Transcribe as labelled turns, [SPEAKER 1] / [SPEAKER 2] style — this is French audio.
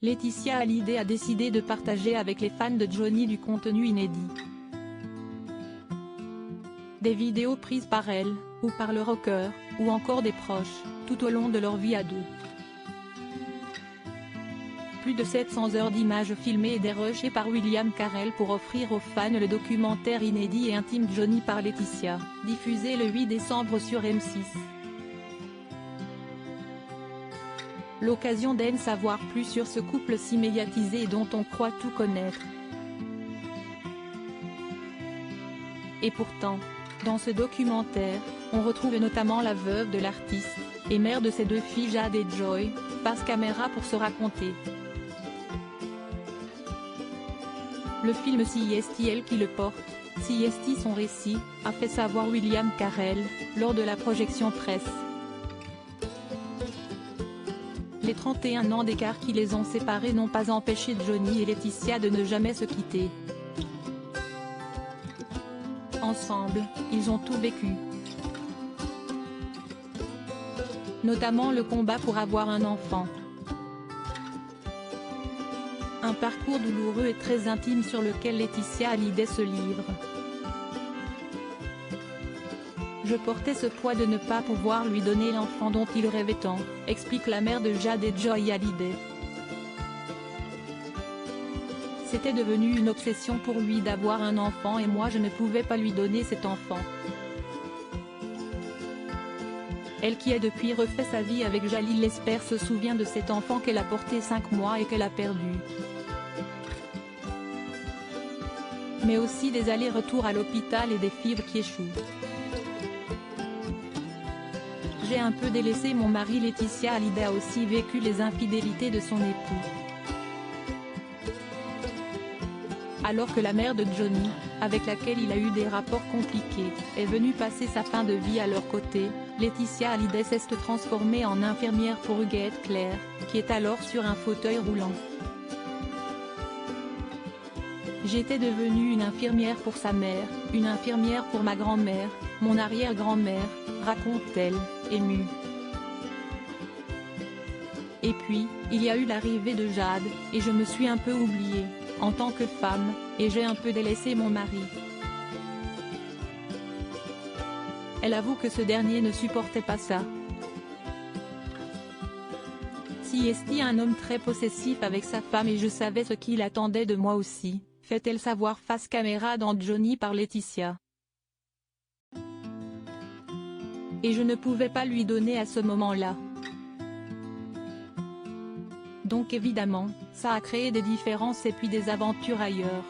[SPEAKER 1] Laetitia Hallyday a décidé de partager avec les fans de Johnny du contenu inédit. Des vidéos prises par elle, ou par le rocker, ou encore des proches, tout au long de leur vie à deux. Plus de 700 heures d'images filmées et dérochées par William Carell pour offrir aux fans le documentaire inédit et intime Johnny par Laetitia, diffusé le 8 décembre sur M6. L'occasion d'en savoir plus sur ce couple si médiatisé et dont on croit tout connaître. Et pourtant, dans ce documentaire, on retrouve notamment la veuve de l'artiste, et mère de ses deux filles Jade et Joy, face caméra pour se raconter. Le film Si est-il qui le porte, Si est-il son récit, a fait savoir William Carell, lors de la projection presse. Les 31 ans d'écart qui les ont séparés n'ont pas empêché Johnny et Laetitia de ne jamais se quitter. Ensemble, ils ont tout vécu. Notamment le combat pour avoir un enfant. Un parcours douloureux et très intime sur lequel Laetitia Hallyday se livre. Je portais ce poids de ne pas pouvoir lui donner l'enfant dont il rêvait tant, explique la mère de Jade et Joy Hallyday. C'était devenu une obsession pour lui d'avoir un enfant et moi je ne pouvais pas lui donner cet enfant. Elle qui a depuis refait sa vie avec Jalil Lesper se souvient de cet enfant qu'elle a porté 5 mois et qu'elle a perdu. Mais aussi des allers-retours à l'hôpital et des fibres qui échouent. J'ai un peu délaissé mon mari. Laetitia Hallyday a aussi vécu les infidélités de son époux. Alors que la mère de Johnny, avec laquelle il a eu des rapports compliqués, est venue passer sa fin de vie à leur côté, Laetitia Hallyday s'est transformée en infirmière pour Huguette Claire, qui est alors sur un fauteuil roulant. J'étais devenue une infirmière pour sa mère, une infirmière pour ma grand-mère, mon arrière-grand-mère, raconte-t-elle, émue. Et puis, il y a eu l'arrivée de Jade, et je me suis un peu oubliée, en tant que femme, et j'ai un peu délaissé mon mari. Elle avoue que ce dernier ne supportait pas ça. Si est un homme très possessif avec sa femme et je savais ce qu'il attendait de moi aussi, fait-elle savoir face caméra dans Johnny par Laetitia. Et je ne pouvais pas lui donner à ce moment-là. Donc évidemment, ça a créé des différences et puis des aventures ailleurs.